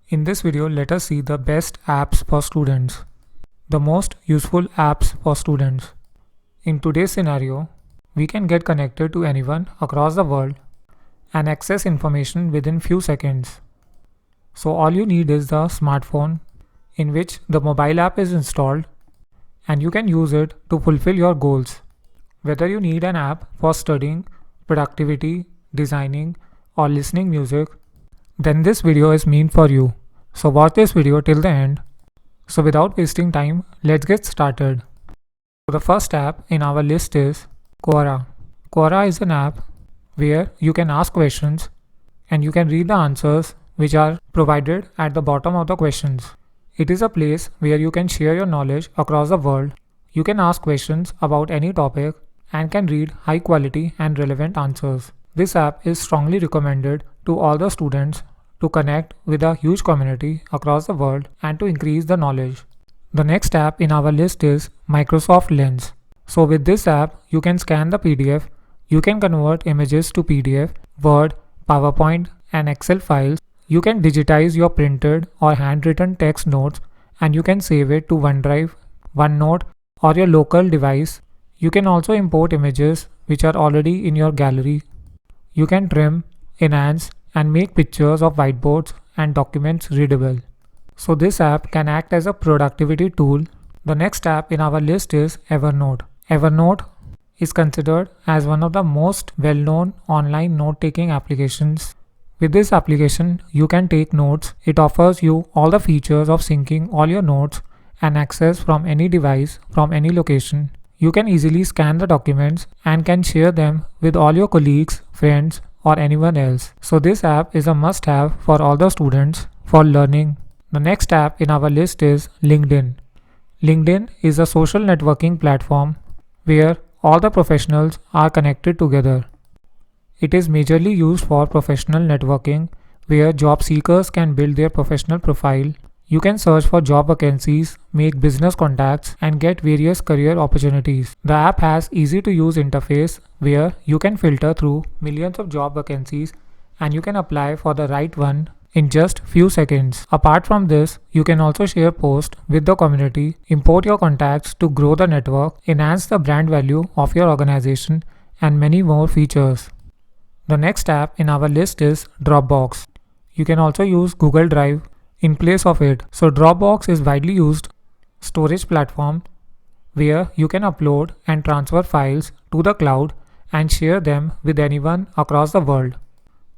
In this video, let us see the best apps for students, the most useful apps for students. In today's scenario, we can get connected to anyone across the world and access information within few seconds. So all you need is the smartphone in which the mobile app is installed, and you can use it to fulfill your goals. Whether you need an app for studying, productivity, designing, or listening music, then this video is meant for you. So watch this video till the end. So without wasting time, let's get started. So the first app in our list is Quora. Quora is an app where you can ask questions and you can read the answers which are provided at the bottom of the questions. It is a place where you can share your knowledge across the world. You can ask questions about any topic and can read high quality and relevant answers. This app is strongly recommended to all the students to connect with a huge community across the world and to increase the knowledge. The next app in our list is Microsoft Lens. So with this app, you can scan the PDF, you can convert images to PDF, Word, PowerPoint and Excel files. You can digitize your printed or handwritten text notes and you can save it to OneDrive, OneNote or your local device. You can also import images which are already in your gallery. You can trim, enhance and make pictures of whiteboards and documents readable. So this app can act as a productivity tool. The next app in our list is Evernote. Evernote is considered as one of the most well-known online note-taking applications. With this application, you can take notes. It offers you all the features of syncing all your notes and access from any device, from any location. You can easily scan the documents and can share them with all your colleagues, friends, or anyone else. So this app is a must-have for all the students for learning. The next app in our list is LinkedIn. LinkedIn is a social networking platform where all the professionals are connected together. It is majorly used for professional networking where job seekers can build their professional profile. You can search for job vacancies, make business contacts, and get various career opportunities. The app has easy to use interface where you can filter through millions of job vacancies and you can apply for the right one in just few seconds. Apart from this, you can also share posts with the community, import your contacts to grow the network, enhance the brand value of your organization, and many more features. The next app in our list is Dropbox. You can also use Google Drive in place of it. So Dropbox is widely used storage platform where you can upload and transfer files to the cloud and share them with anyone across the world.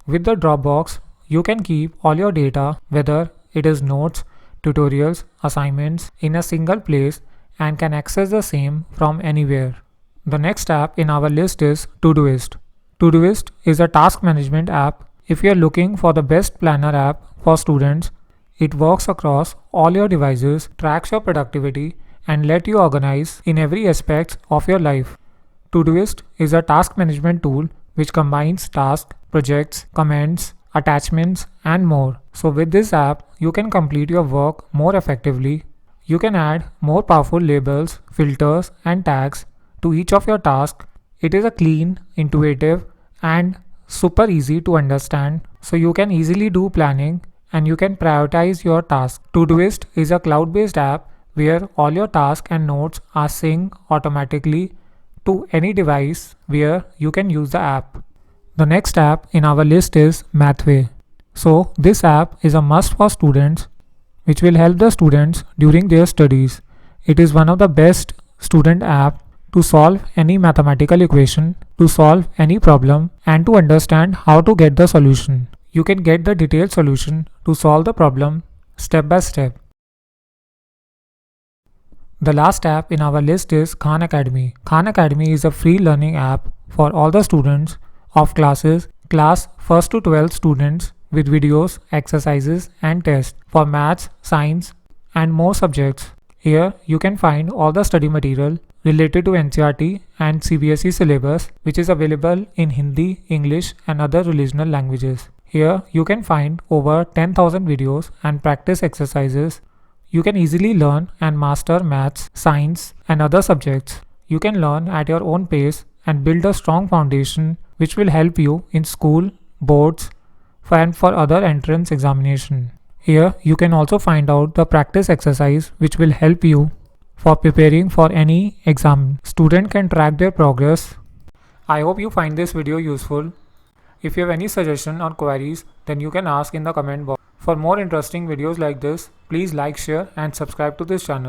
With the Dropbox, you can keep all your data, whether it is notes, tutorials, assignments, in a single place and can access the same from anywhere. The next app in our list is Todoist. Todoist is a task management app. If you are looking for the best planner app for students, it works across all your devices, tracks your productivity, and let you organize in every aspect of your life. Todoist is a task management tool which combines tasks, projects, comments, attachments, and more. So with this app, you can complete your work more effectively. You can add more powerful labels, filters, and tags to each of your tasks. It is a clean, intuitive, and super easy to understand. So you can easily do planning and you can prioritize your tasks. Todoist is a cloud-based app where all your tasks and notes are synced automatically to any device where you can use the app. The next app in our list is Mathway. So this app is a must for students which will help the students during their studies. It is one of the best student app to solve any mathematical equation, to solve any problem, and to understand how to get the solution. You can get the detailed solution to solve the problem step by step. The last app in our list is Khan Academy. Khan Academy is a free learning app for all the students of class 1st to 12th students with videos, exercises and tests for maths, science and more subjects. Here you can find all the study material related to NCERT and CBSE syllabus which is available in Hindi, English and other regional languages. Here you can find over 10,000 videos and practice exercises. You can easily learn and master maths, science and other subjects. You can learn at your own pace and build a strong foundation which will help you in school, boards, and for other entrance examination. Here you can also find out the practice exercise which will help you for preparing for any exam. Student can track their progress. I hope you find this video useful. If you have any suggestion or queries, then you can ask in the comment box. For more interesting videos like this, please like, share and subscribe to this channel.